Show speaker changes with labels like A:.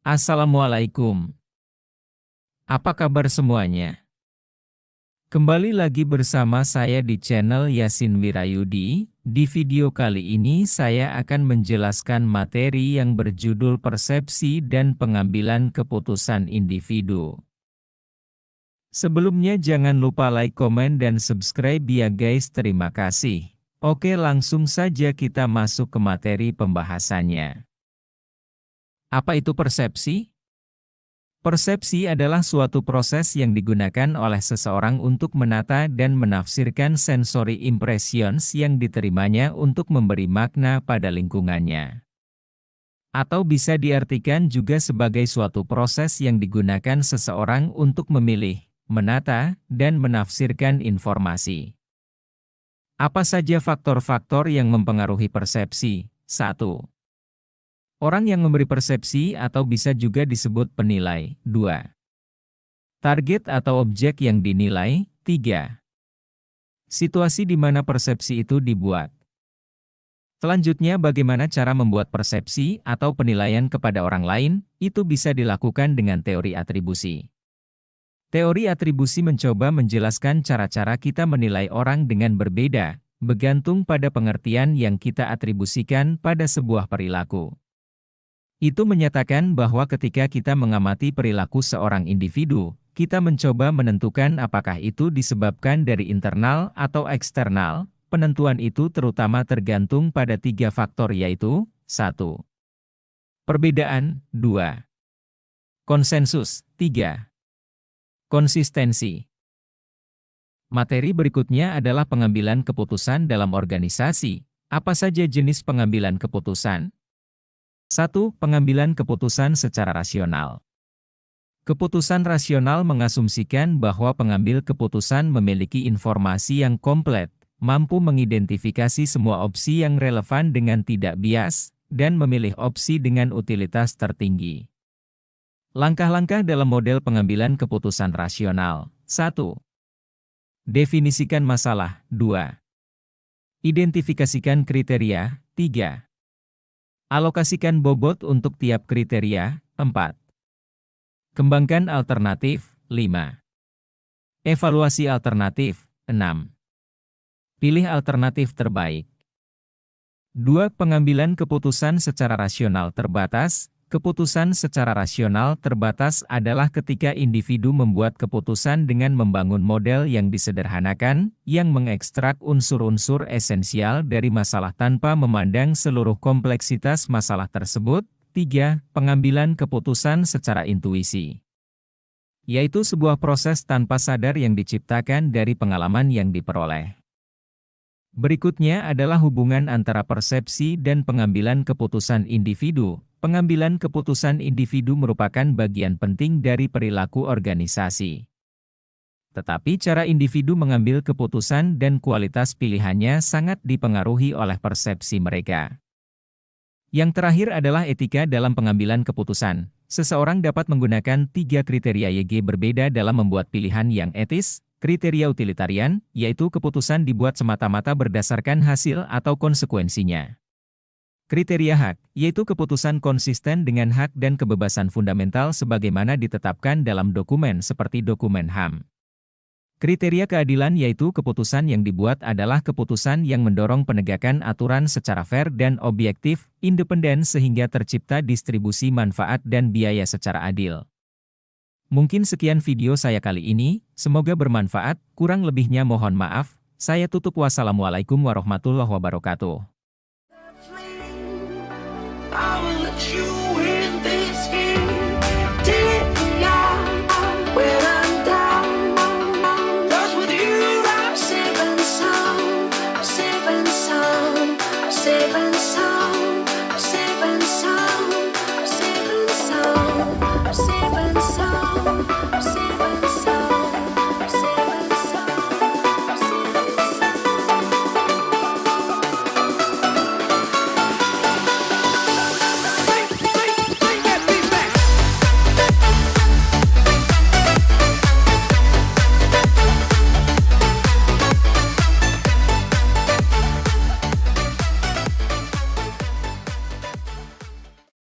A: Assalamualaikum. Apa kabar semuanya? Kembali lagi bersama saya di channel Yasin Wirayudi. Di video kali ini saya akan menjelaskan materi yang berjudul persepsi dan pengambilan keputusan individu. Sebelumnya jangan lupa like, komen, dan subscribe ya guys, terima kasih. Oke, langsung saja kita masuk ke materi pembahasannya. Apa itu persepsi? Persepsi adalah suatu proses yang digunakan oleh seseorang untuk menata dan menafsirkan sensory impressions yang diterimanya untuk memberi makna pada lingkungannya. Atau bisa diartikan juga sebagai suatu proses yang digunakan seseorang untuk memilih, menata, dan menafsirkan informasi. Apa saja faktor-faktor yang mempengaruhi persepsi? 1. Orang yang memberi persepsi atau bisa juga disebut penilai. 2. Target atau objek yang dinilai. 3. Situasi di mana persepsi itu dibuat. Selanjutnya, bagaimana cara membuat persepsi atau penilaian kepada orang lain, itu bisa dilakukan dengan teori atribusi. Teori atribusi mencoba menjelaskan cara-cara kita menilai orang dengan berbeda, bergantung pada pengertian yang kita atribusikan pada sebuah perilaku. Itu menyatakan bahwa ketika kita mengamati perilaku seorang individu, kita mencoba menentukan apakah itu disebabkan dari internal atau eksternal. Penentuan itu terutama tergantung pada 3 faktor yaitu, 1. Perbedaan, 2. Konsensus, 3. Konsistensi. Materi berikutnya adalah pengambilan keputusan dalam organisasi. Apa saja jenis pengambilan keputusan? 1. Pengambilan keputusan secara rasional. Keputusan rasional mengasumsikan bahwa pengambil keputusan memiliki informasi yang komplit, mampu mengidentifikasi semua opsi yang relevan dengan tidak bias, dan memilih opsi dengan utilitas tertinggi. Langkah-langkah dalam model pengambilan keputusan rasional. 1. Definisikan masalah. 2. Identifikasikan kriteria. 3. Alokasikan bobot untuk tiap kriteria. 4. Kembangkan alternatif. 5. Evaluasi alternatif. 6. Pilih alternatif terbaik. 2. Pengambilan keputusan secara rasional terbatas. Keputusan secara rasional terbatas adalah ketika individu membuat keputusan dengan membangun model yang disederhanakan, yang mengekstrak unsur-unsur esensial dari masalah tanpa memandang seluruh kompleksitas masalah tersebut. 3. Pengambilan keputusan secara intuisi, yaitu sebuah proses tanpa sadar yang diciptakan dari pengalaman yang diperoleh. Berikutnya adalah hubungan antara persepsi dan pengambilan keputusan individu. Pengambilan keputusan individu merupakan bagian penting dari perilaku organisasi. Tetapi cara individu mengambil keputusan dan kualitas pilihannya sangat dipengaruhi oleh persepsi mereka. Yang terakhir adalah etika dalam pengambilan keputusan. Seseorang dapat menggunakan 3 kriteria YG berbeda dalam membuat pilihan yang etis. Kriteria utilitarian, yaitu keputusan dibuat semata-mata berdasarkan hasil atau konsekuensinya. Kriteria hak, yaitu keputusan konsisten dengan hak dan kebebasan fundamental sebagaimana ditetapkan dalam dokumen seperti dokumen HAM. Kriteria keadilan, yaitu keputusan yang dibuat adalah keputusan yang mendorong penegakan aturan secara fair dan objektif, independen sehingga tercipta distribusi manfaat dan biaya secara adil. Mungkin sekian video saya kali ini, semoga bermanfaat, kurang lebihnya mohon maaf, saya tutup. Wassalamualaikum warahmatullahi wabarakatuh.
B: I will let you